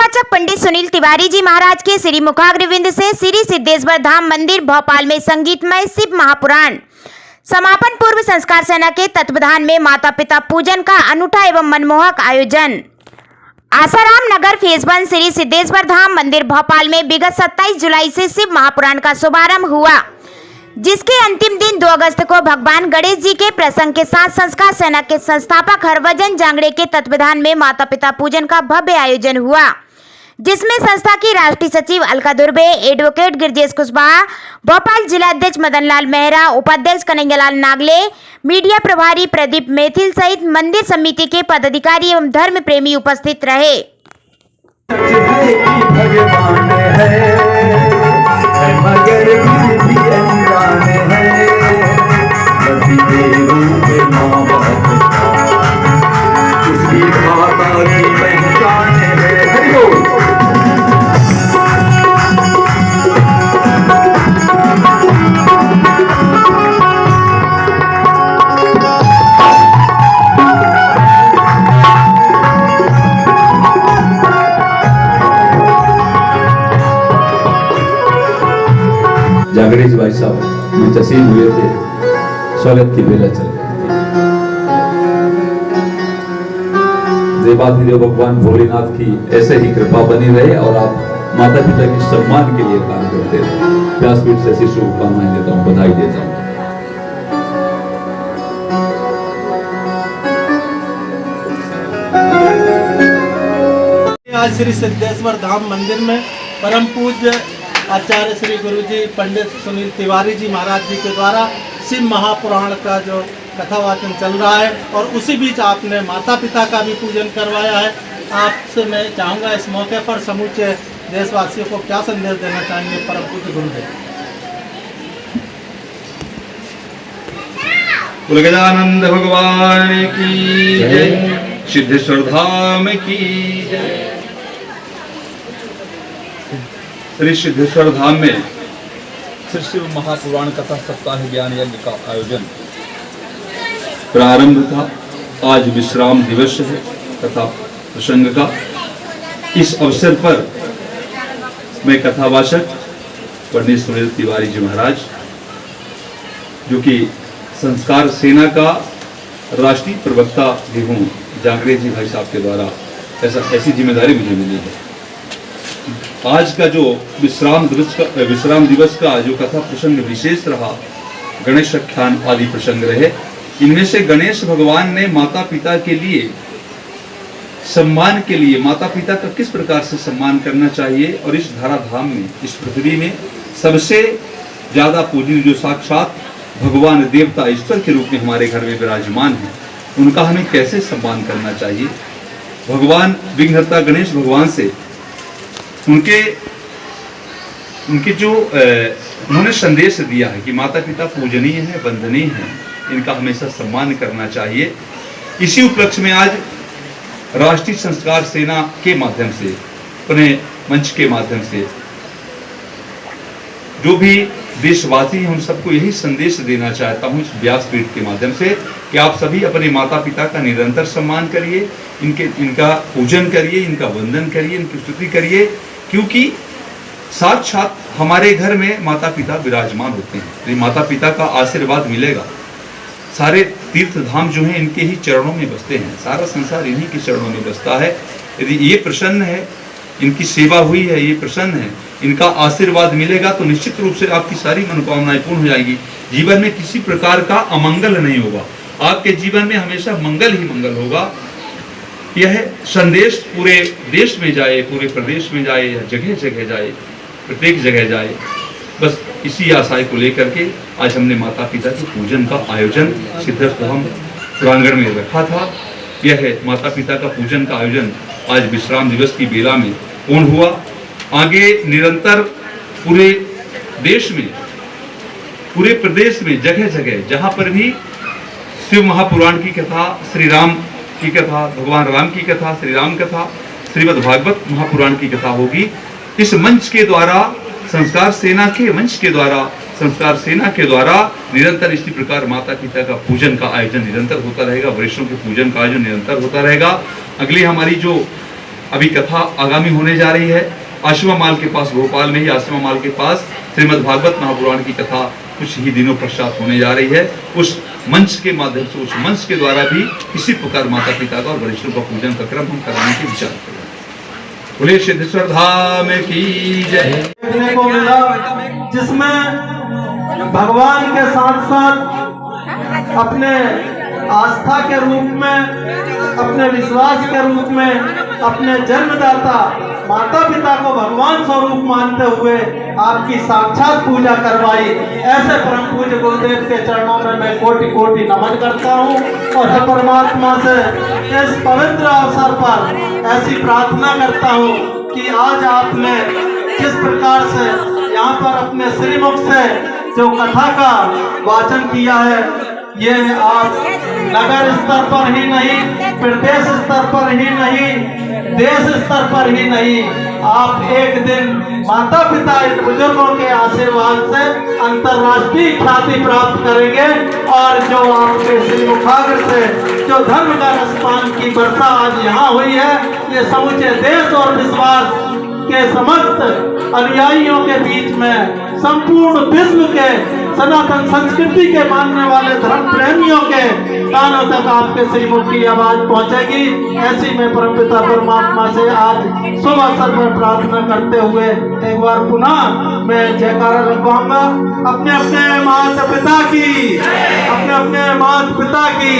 कथावाचक पंडित सुनील तिवारी जी महाराज के श्री मुखाग्रविंद से श्री सिद्धेश्वर धाम मंदिर भोपाल में संगीतमय शिव महापुराण समापन पूर्व संस्कार सेना के तत्वावधान में माता पिता पूजन का अनूठा एवं मनमोहक आयोजन। आसाराम नगर फेज 1 श्री सिद्धेश्वर धाम मंदिर भोपाल में विगत 27 जुलाई से शिव महापुराण का शुभारंभ हुआ, जिसके अंतिम दिन 2 अगस्त को भगवान गणेश जी के प्रसंग के साथ संस्कार सेना के संस्थापक हरभजन जांगड़े के तत्वावधान में माता पिता पूजन का भव्य आयोजन हुआ, जिसमें संस्था की राष्ट्रीय सचिव अलका दुर्बे, एडवोकेट गिरजेश कुशवाहा, भोपाल जिलाध्यक्ष मदन लाल मेहरा, उपाध्यक्ष कन्हैयालाल नागले, मीडिया प्रभारी प्रदीप मैथिल सहित मंदिर समिति के पदाधिकारी एवं धर्म प्रेमी उपस्थित रहे। जागड़े जी भाई साहब में तस्लीम हुए थे, स्वागत की बेला चल रही थी। देवाधिदेव भगवान भोलेनाथ की ऐसे ही कृपा बनी रहे और आप माता पिता के सम्मान के लिए काम करते रहे। व्यासपीठ से ऐसी शुभकामनाएं देता हूँ, बधाई देता हूँ। आज श्री सिद्धेश्वर धाम मंदिर में परम पूज्य आचार्य श्री गुरुजी पंडित सुनील तिवारी जी महाराज जी के द्वारा शिव महापुराण का जो कथावाचन चल रहा है और उसी बीच आपने माता पिता का भी पूजन करवाया है। आपसे मैं चाहूँगा इस मौके पर समूचे देशवासियों को क्या संदेश देना चाहेंगे परम पूज्य गुरुदेव? गजानंद भगवान की जय, सिद्धेश्वर धाम की जय। श्री सिद्धेश्वर धाम में श्री शिव महापुराण कथा सप्ताह ज्ञान यज्ञ का आयोजन प्रारंभ था। आज विश्राम दिवस है कथा प्रसंग का। इस अवसर पर मैं कथावाचक पंडित सुनील तिवारी जी महाराज, जो कि संस्कार सेना का राष्ट्रीय प्रवक्ता भी हूँ, जांगड़े जी भाई साहब के द्वारा ऐसी जिम्मेदारी मुझे मिली है। आज का जो विश्राम दिवस का जो कथा प्रसंग विशेष रहा, गणेश आख्यान आदि प्रसंग रहे। इनमें से गणेश भगवान ने माता पिता के लिए सम्मान के लिए माता पिता का किस प्रकार से सम्मान करना चाहिए और इस धराधाम में, इस पृथ्वी में सबसे ज्यादा पूजनीय जो साक्षात भगवान देवता ईश्वर के रूप में हमारे घर में विराजमान है, उनका हमें कैसे सम्मान करना चाहिए। भगवान विघ्नहर्ता गणेश भगवान से उनके जो उन्होंने संदेश दिया है कि माता पिता पूजनीय है, वंदनीय है, इनका हमेशा सम्मान करना चाहिए। इसी उपलक्ष्य में आज राष्ट्रीय संस्कार सेना के माध्यम से, अपने मंच के माध्यम से जो भी देशवासी हैं उन सबको यही संदेश देना चाहता हूँ इस व्यासपीठ के माध्यम से कि आप सभी अपने माता पिता का निरंतर सम्मान करिए, इनका पूजन करिए, इनका वंदन करिए, इनकी स्तुति करिए, क्योंकि साक्षात हमारे घर में माता पिता विराजमान होते हैं। तो माता पिता का आशीर्वाद मिलेगा। सारे तीर्थ धाम जो हैं इनके ही चरणों में बसते हैं, सारा संसार इन्हीं के चरणों में बसता है। यदि ये प्रसन्न है, इनकी सेवा हुई है, ये प्रसन्न है, इनका आशीर्वाद मिलेगा तो निश्चित रूप से आपकी सारी मनोकामनाएं पूर्ण हो जाएगी। जीवन में किसी प्रकार का अमंगल नहीं होगा, आपके जीवन में हमेशा मंगल ही मंगल होगा। यह संदेश पूरे देश में जाए, पूरे प्रदेश में जाए, या जगह जगह जाए, प्रत्येक जगह जाए, बस इसी आशय को लेकर के आज हमने माता पिता के पूजन का आयोजन सिद्धेश्वर धाम प्रांगण में रखा था। यह माता पिता का पूजन का आयोजन आज विश्राम दिवस की बेला में पूर्ण हुआ। आगे निरंतर पूरे देश में, पूरे प्रदेश में जगह जगह जहाँ पर भी शिव महापुराण की कथा, श्री राम की कथा, भगवान राम की कथा, श्री राम कथा, श्रीमद् भागवत महापुराण की कथा होगी। इस मंच के द्वारा, संस्कार सेना के मंच के द्वारा, संस्कार सेना के द्वारा निरंतर इसी प्रकार माता पिता का पूजन का आयोजन निरंतर होता रहेगा, वरिष्ठों के पूजन का आयोजन निरंतर होता रहेगा। अगली हमारी जो अभी कथा आगामी होने जा रही है। आशिमा माल के पास, भोपाल में ही आशिमा माल के पास श्रीमद् भागवत महापुराण की कथा कुछ ही दिनों पश्चात होने जा रही है। उस मंच के माध्यम से, उस मंच के द्वारा भी इसी प्रकार माता पिता का और वरिष्ठों का पूजन का क्रम हम कराने की विचार कर रहे हैं। बोले सिद्धेश्वर धाम की जय। देखने को मिला जिसमें भगवान के साथ साथ अपने आस्था के रूप में, अपने विश्वास के रूप में, अपने जन्मदाता माता पिता को भगवान स्वरूप मानते हुए आपकी साक्षात पूजा करवाई। ऐसे परम पूज्य गुरुदेव के चरणों में मैं कोटि कोटि नमन करता हूँ और हे परमात्मा से इस पवित्र अवसर पर ऐसी प्रार्थना करता हूँ कि आज आपने किस प्रकार से यहाँ पर अपने श्रीमुख से जो कथा का वाचन किया है, ये आप नगर स्तर पर ही नहीं, प्रदेश स्तर पर ही नहीं, देश स्तर पर ही नहीं, आप एक दिन माता पिता इन बुजुर्गों के आशीर्वाद से अंतर्राष्ट्रीय ख्याति प्राप्त करेंगे और जो आपके श्रीमुखाग्र से जो धर्म का रसपान की वर्षा आज यहाँ हुई है, ये समूचे देश और विश्वास के समस्त अनुयायियों के बीच में, संपूर्ण विश्व के सनातन संस्कृति के मानने वाले धर्म प्रेमियों के कानों तक आपके श्रीमुख की आवाज पहुंचेगी। ऐसी में परमपिता परमात्मा से आज शुभ अवसर पर प्रार्थना करते हुए एक बार पुनः मैं जयकारा लगवाऊंगा अपने अपने माता पिता की, अपने अपने माता पिता की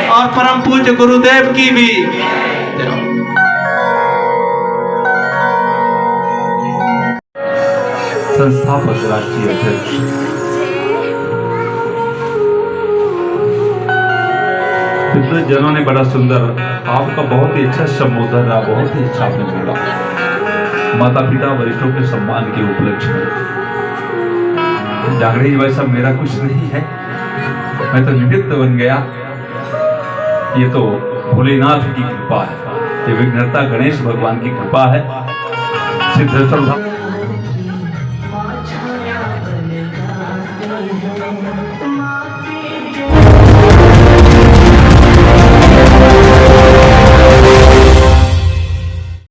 और परम पूज्य गुरुदेव की भी। संस्थापक राष्ट्रीय अध्यक्ष विद्वत जनों ने बड़ा सुंदर, आपका बहुत ही अच्छा संबोधन रहा, बहुत ही अच्छा आपने बोला। माता पिता वरिष्ठों के सम्मान के उपलक्ष्य में जागरण भाई साहब, मेरा कुछ नहीं है, मैं तो निमित्त बन गया। ये तो भोलेनाथ की कृपा है, ये विघ्नहर्ता गणेश भगवान की कृपा है। सिद्धेश्वर